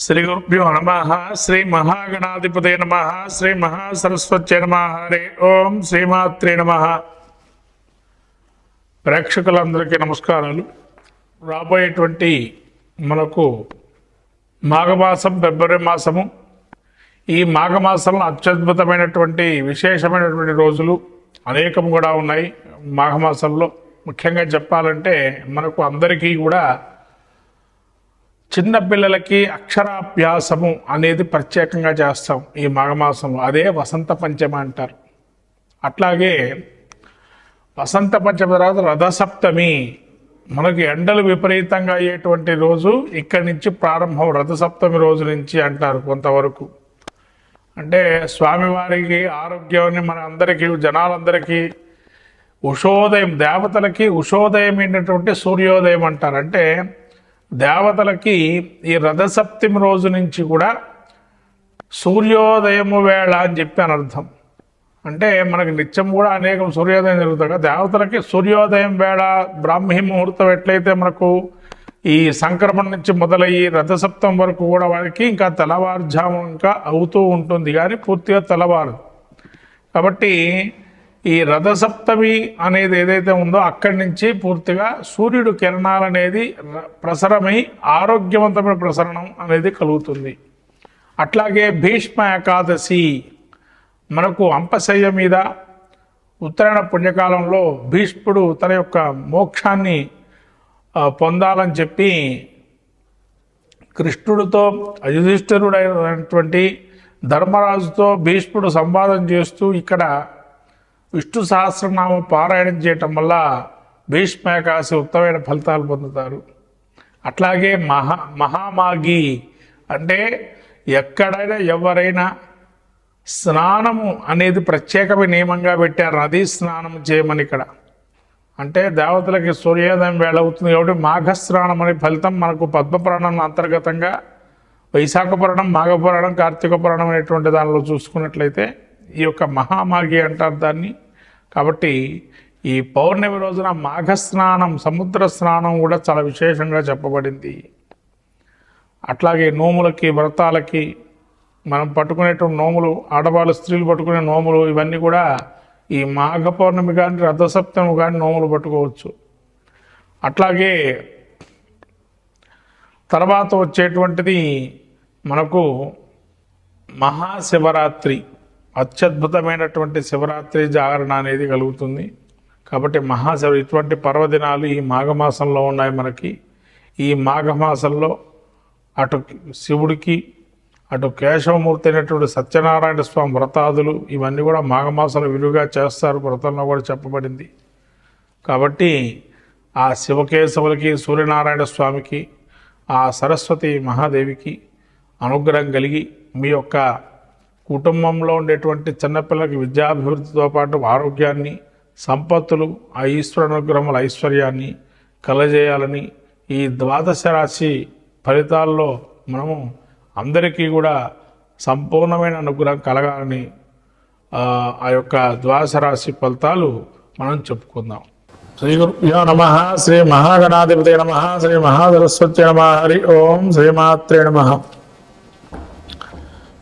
శ్రీ గురుభ్యో నమ. శ్రీ మహాగణాధిపతే నమ. శ్రీ మహాసరస్వత్యై నమ. హరి ఓం. శ్రీమాత్రే నమ. ప్రేక్షకులందరికీ నమస్కారాలు. రాబోయేటువంటి మనకు మాఘమాసం, ఫిబ్రవరి మాసము. ఈ మాఘమాసంలో అత్యద్భుతమైనటువంటి విశేషమైనటువంటి రోజులు అనేకం కూడా ఉన్నాయి. మాఘమాసంలో ముఖ్యంగా చెప్పాలంటే మనకు అందరికీ కూడా చిన్నపిల్లలకి అక్షరాభ్యాసము అనేది ప్రత్యేకంగా చేస్తాం ఈ మాఘమాసంలో. అదే వసంత పంచమి అంటారు. అట్లాగే వసంత పంచమి తర్వాత రథసప్తమి, మనకి ఎండలు విపరీతంగా అయ్యేటువంటి రోజు ఇక్కడి నుంచి ప్రారంభం. రథసప్తమి రోజు నుంచి అంటారు కొంతవరకు. అంటే స్వామివారికి ఆరోగ్యాన్ని మన అందరికీ, జనాలందరికీ ఉషోదయం, దేవతలకి ఉషోదయం అయినటువంటి సూర్యోదయం అంటారు. అంటే దేవతలకి ఈ రథసప్తమి రోజు నుంచి కూడా సూర్యోదయము వేళ అని చెప్పి అని అర్థం. అంటే మనకి నిత్యం కూడా అనేకం సూర్యోదయం జరుగుతుంది కదా, దేవతలకి సూర్యోదయం వేళ బ్రాహ్మీ ముహూర్తం ఎట్లయితే మనకు ఈ సంక్రమణ నుంచి మొదలయ్యి రథసప్తం వరకు కూడా వారికి ఇంకా తెల్లవారుజాము ఇంకా అవుతూ ఉంటుంది, కానీ పూర్తిగా తెల్లవారు. కాబట్టి ఈ రథసప్తమి అనేది ఏదైతే ఉందో అక్కడి నుంచి పూర్తిగా సూర్యుడు కిరణాలు అనేది ప్రసరమై ఆరోగ్యవంతమైన ప్రసరణం అనేది కలుగుతుంది. అట్లాగే భీష్మ ఏకాదశి, మనకు అంపశయ్య మీద ఉత్తరాయణ పుణ్యకాలంలో భీష్ముడు తన యొక్క మోక్షాన్ని పొందాలని చెప్పి కృష్ణుడితో యుధిష్ఠిరుడైనటువంటి ధర్మరాజుతో భీష్ముడు సంవాదం చేస్తూ ఇక్కడ విష్ణు సహస్రనామం పారాయణం చేయటం వల్ల భీష్మ ఏకాదశి ఉత్తమమైన ఫలితాలు పొందుతారు. అట్లాగే మహామాఘి అంటే ఎక్కడైనా ఎవరైనా స్నానము అనేది ప్రత్యేకమైన నియమంగా పెట్టారు. నదీ స్నానం చేయమని ఇక్కడ. అంటే దేవతలకి సూర్యోదయం వేళ అవుతుంది కాబట్టి మాఘస్నానం అనే ఫలితం మనకు పద్మపురాణం అంతర్గతంగా వైశాఖ పురాణం, మాఘపురాణం, కార్తీక పురాణం అనేటువంటి దానిలో చూసుకున్నట్లయితే ఈ యొక్క మహామాఘి అంటారు దాన్ని. కాబట్టి ఈ పౌర్ణమి రోజున మాఘస్నానం, సముద్ర స్నానం కూడా చాలా విశేషంగా చెప్పబడింది. అట్లాగే నోములకి, వ్రతాలకి మనం పట్టుకునేటువంటి నోములు, ఆడవాళ్ళు స్త్రీలు పట్టుకునే నోములు, ఇవన్నీ కూడా ఈ మాఘ పౌర్ణమి కానీ రథసప్తమి కానీ నోములు పట్టుకోవచ్చు. అట్లాగే తర్వాత వచ్చేటువంటిది మనకు మహాశివరాత్రి. అత్యద్భుతమైనటువంటి శివరాత్రి జాగరణ అనేది కలుగుతుంది. కాబట్టి ఇటువంటి పర్వదినాలు ఈ మాఘమాసంలో ఉన్నాయి మనకి. ఈ మాఘమాసంలో అటు శివుడికి, అటు కేశవమూర్తి అయినటువంటి సత్యనారాయణ స్వామి వ్రతాదులు ఇవన్నీ కూడా మాఘమాసంలో విలువగా చేస్తారు, వ్రతంలో కూడా చెప్పబడింది. కాబట్టి ఆ శివకేశవులకి, సూర్యనారాయణ స్వామికి, ఆ సరస్వతి మహాదేవికి అనుగ్రహం కలిగి మీ యొక్క కుటుంబంలో ఉండేటువంటి చిన్నపిల్లలకి విద్యాభివృద్ధితో పాటు ఆరోగ్యాన్ని, సంపత్తులు, ఆ ఈశ్వర అనుగ్రహముల ఐశ్వర్యాన్ని కలజేయాలని, ఈ ద్వాదశ రాశి ఫలితాల్లో మనము అందరికీ కూడా సంపూర్ణమైన అనుగ్రహం కలగాలని ఆ యొక్క ద్వాదశ రాశి ఫలితాలు మనం చెప్పుకుందాం. శ్రీ గురుభ్యో నమ. శ్రీ మహాగణాధిపతే నమ. శ్రీ మహాసరస్వత్యై నమ. హరి ఓం. శ్రీమాత్రే నమ.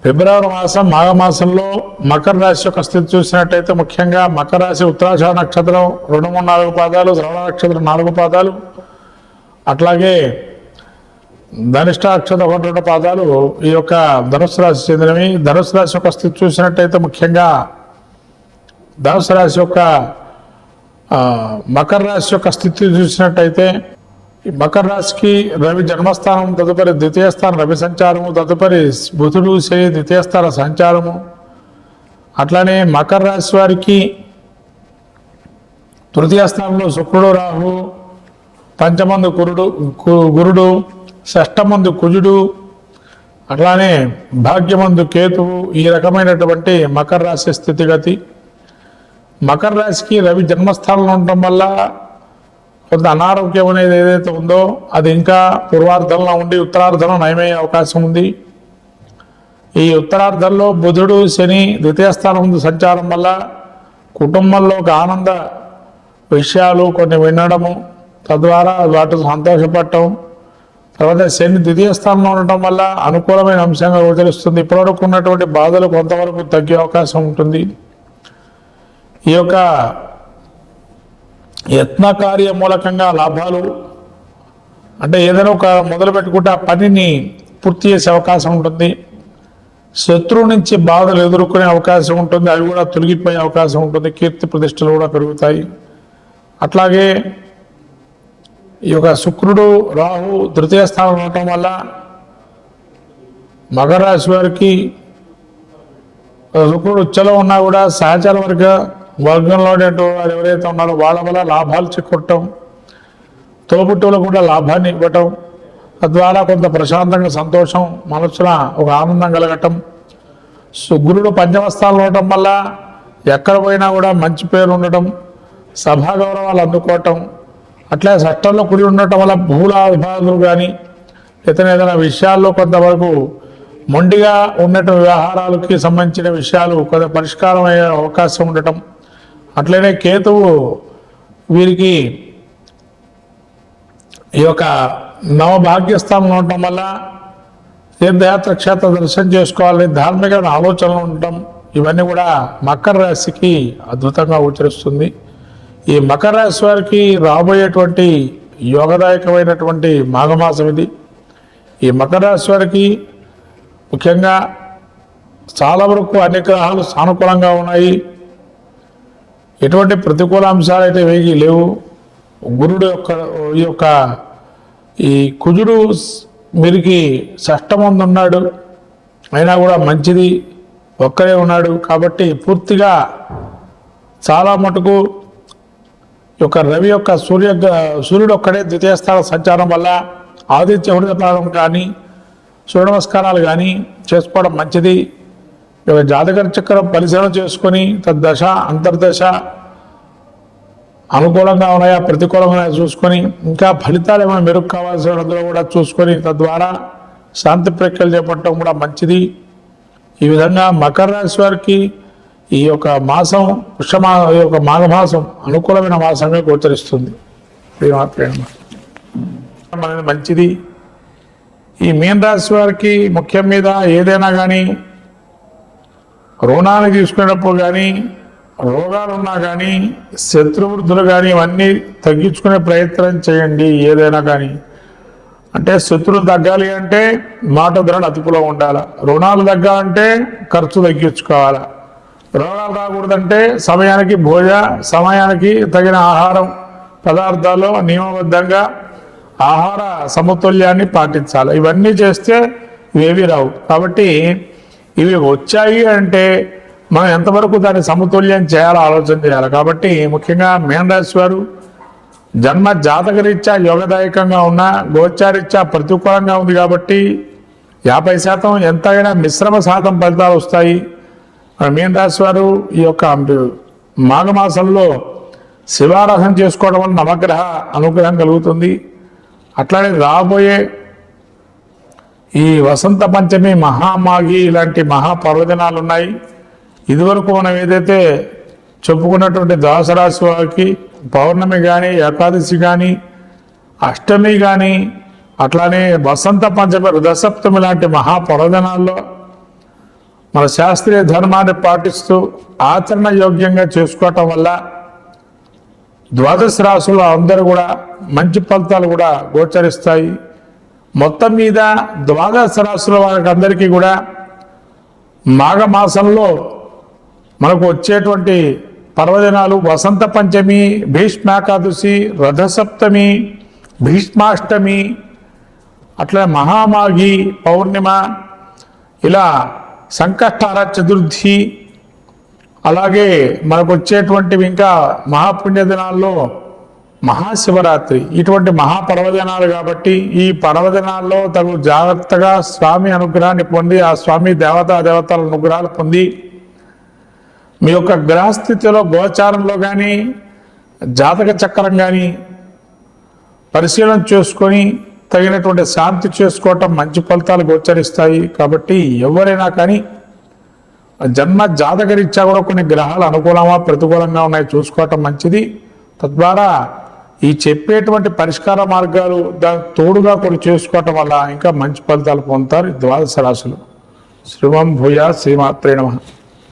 ఫిబ్రవరి మాసం, మాఘమాసంలో మకర రాశి యొక్క స్థితి చూసినట్టయితే ముఖ్యంగా మకర రాశి ఉత్తరాషాఢ నక్షత్రం 2, 3, 4 పాదాలు, శ్రవణ నక్షత్రం 4 పాదాలు, అట్లాగే ధనిష్ట నక్షత్రం 1, 2 పాదాలు ఈ యొక్క ధనుసు రాశి చెందినవి. ధనుసు రాశి యొక్క స్థితి చూసినట్టయితే ముఖ్యంగా ధనుసు రాశి యొక్క మకర రాశి యొక్క స్థితి చూసినట్టయితే మకర రాశికి రవి జన్మస్థానం, తదుపరి ద్వితీయ స్థానం రవి సంచారము, తదుపరి బుధుడు శని ద్వితీయ స్థాన సంచారము. అట్లానే మకర రాశి వారికి తృతీయ స్థానంలో శుక్రుడు, రాహు, పంచమందు గురుడు, షష్టమందు కుజుడు, అట్లానే భాగ్యమందు కేతువు. ఈ రకమైనటువంటి మకర రాశి స్థితిగతి. మకర రాశికి రవి జన్మస్థానంలో ఉండటం వల్ల కొంత అనారోగ్యం అనేది ఏదైతే ఉందో అది ఇంకా పూర్వార్ధంలో ఉండి ఉత్తరార్ధంలో నయమయ్యే అవకాశం ఉంది. ఈ ఉత్తరార్ధంలో బుధుడు శని ద్వితీయ స్థానం ముందు సంచారం వల్ల కుటుంబంలో ఒక ఆనంద విషయాలు కొన్ని వినడము, తద్వారా వాటితో సంతోషపడటం, తర్వాత శని ద్వితీయ స్థానంలో ఉండటం వల్ల అనుకూలమైన అంశంగా గోచరిస్తుంది. ఇప్పటివరకు ఉన్నటువంటి బాధలు కొంతవరకు తగ్గే అవకాశం ఉంటుంది. ఈ యొక్క యత్న కార్య మూలకంగా లాభాలు, అంటే ఏదైనా ఒక మొదలు పెట్టుకుంటే ఆ పనిని పూర్తి చేసే అవకాశం ఉంటుంది. శత్రువు నుంచి బాధలు ఎదుర్కొనే అవకాశం ఉంటుంది, అవి కూడా తొలగిపోయే అవకాశం ఉంటుంది. కీర్తి ప్రతిష్టలు కూడా పెరుగుతాయి. అట్లాగే ఈ యొక్క శుక్రుడు రాహు తృతీయ స్థానంలో ఉండటం వల్ల మకర రాశి వారికి శుక్రుడు ఉచ్చలో ఉన్నా కూడా సహచర వర్గంలో వారు ఎవరైతే ఉన్నారో వాళ్ళ వల్ల లాభాలు చేకూరటం, తోబుట్టువులకు కూడా లాభాన్ని ఇవ్వటం, తద్వారా కొంత ప్రశాంతంగా సంతోషం మనసున ఒక ఆనందం కలగటం. గురుడు పంచమ స్థానంలో ఉండటం వల్ల ఎక్కడ పోయినా కూడా మంచి పేరు ఉండటం, సభా గౌరవాలు అందుకోవటం, అట్లే షష్టంలో కుడి ఉండటం వల్ల భూలాభాదులు కానీ ఇతర ఏదైనా విషయాల్లో కొంతవరకు మొండిగా ఉన్నటువంటి వ్యవహారాలకి సంబంధించిన విషయాలు కొంత పరిష్కారం అయ్యే అవకాశం ఉండటం. అట్లనే కేతువు వీరికి ఈ యొక్క నవభాగ్యస్థానంలో ఉండటం వల్ల తీర్థయాత్ర క్షేత్ర దర్శనం చేసుకోవాలని ధార్మికమైన ఆలోచనలు ఉండటం, ఇవన్నీ కూడా మకర రాశికి అద్భుతంగా గోచరిస్తుంది. ఈ మకర రాశి వారికి రాబోయేటువంటి యోగదాయకమైనటువంటి మాఘమాసం ఇది. ఈ మకర రాశి వారికి ముఖ్యంగా చాలా వరకు అన్ని గ్రహాలు సానుకూలంగా ఉన్నాయి. ఎటువంటి ప్రతికూల అంశాలు అయితే వేగి లేవు. గురుడు ఈ కుజుడు మీరికి షష్టమందు ఉన్నాడు, అయినా కూడా మంచిది, ఒక్కరే ఉన్నాడు. కాబట్టి పూర్తిగా చాలా మటుకు రవి సూర్యుడు ఒక్కడే ద్వితీయ స్థాన సంచారం వల్ల ఆదిత్య హృదయ ప్రాణం కానీ సూర్య నమస్కారాలు కానీ చేసుకోవడం మంచిది. జాతక చక్రం పరిశీలన చేసుకొని తద్దశ అంతర్దశ అనుకూలంగా ఉన్నాయా ప్రతికూలంగా ఉన్నాయా చూసుకొని, ఇంకా ఫలితాలు ఏమైనా మెరుగు కావాల్సిన అందులో కూడా చూసుకొని తద్వారా శాంతి ప్రక్రియలు చేపట్టడం కూడా మంచిది. ఈ విధంగా మకర రాశి వారికి ఈ యొక్క మాసం ఈ యొక్క మాఘమాసం అనుకూలమైన మాసంగా గోచరిస్తుంది. అనేది మంచిది. ఈ మీన రాశి వారికి ముఖ్యం మీద ఏదైనా కానీ రుణాలు తీసుకునేటప్పుడు కానీ రోగాలు ఉన్నా కానీ శత్రువృద్ధులు కానీ ఇవన్నీ తగ్గించుకునే ప్రయత్నం చేయండి. ఏదైనా కానీ అంటే శత్రువులు తగ్గాలి అంటే మాట ధరలు అదుపులో ఉండాలి, రుణాలు తగ్గాలంటే ఖర్చు తగ్గించుకోవాలి, రోగాలు రాకూడదంటే సమయానికి తగిన ఆహారం పదార్థాలు నియమబద్ధంగా ఆహార సమతుల్యాన్ని పాటించాలి. ఇవన్నీ చేస్తే ఇవేవి రావు. కాబట్టి ఇవి వచ్చాయి అంటే మనం ఎంతవరకు దాన్ని సమతుల్యం చేయాలో ఆలోచన చేయాలి. కాబట్టి ముఖ్యంగా మీనరాశి వారు జన్మ జాతకరీత్యా యోగదాయకంగా ఉన్న గోచారీత్యా ప్రతికూలంగా ఉంది కాబట్టి 50% ఎంతైనా మిశ్రమ శాతం ఫలితాలు వస్తాయి. మీనరాశి వారు ఈ యొక్క మాఘమాసంలో శివారాధన చేసుకోవడం వల్ల నవగ్రహ అనుగ్రహం కలుగుతుంది. అట్లానే రాబోయే ఈ వసంత పంచమి మహామాఘి ఇలాంటి మహాపర్వదినాలు ఉన్నాయి. ఇదివరకు మనం ఏదైతే చెప్పుకున్నటువంటి ద్వాదశరాశి వారికి పౌర్ణమి కానీ ఏకాదశి కానీ అష్టమి కానీ అట్లానే వసంత పంచమి రథసప్తమి లాంటి మహాపర్వదినాల్లో మన శాస్త్రీయ ధర్మాన్ని పాటిస్తూ ఆచరణ యోగ్యంగా చేసుకోవటం వల్ల ద్వాదశ రాశులు అందరూ కూడా మంచి ఫలితాలు కూడా గోచరిస్తాయి. మొత్తం మీద ద్వాదశ రాశుల వారికి అందరికీ కూడా మాఘమాసంలో మనకు వచ్చేటువంటి పర్వదినాలు వసంత పంచమి, భీష్మాకాదశి, రథసప్తమి, భీష్మాష్టమి, అట్లా మహామాఘి పౌర్ణిమ, ఇలా సంకష్టహర చతుర్థి, అలాగే మనకు వచ్చేటువంటివి ఇంకా మహాపుణ్య దినాల్లో మహాశివరాత్రి, ఇటువంటి మహాపర్వదినాలు. కాబట్టి ఈ పర్వదినాల్లో తగు జాగ్రత్తగా స్వామి అనుగ్రహాన్ని పొంది ఆ స్వామి దేవతల అనుగ్రహాలు పొంది మీ యొక్క గ్రహస్థితిలో గోచారంలో కానీ జాతక చక్రం కానీ పరిశీలన చేసుకొని తగినటువంటి శాంతి చేసుకోవటం మంచి ఫలితాలు గోచరిస్తాయి. కాబట్టి ఎవరైనా కానీ జన్మ జాతకరీత్యా కూడా కొన్ని గ్రహాలు అనుకూలంగా ప్రతికూలంగా ఉన్నాయి చూసుకోవటం మంచిది. తద్వారా ఈ చెప్పేటువంటి పరిష్కార మార్గాలు దానికి తోడుగా కూడా చేసుకోవటం వల్ల ఇంకా మంచి ఫలితాలు పొందుతారు ఈ ద్వాదశ రాశులు. శ్రీమం భూయా శ్రీమాత్రే నమః.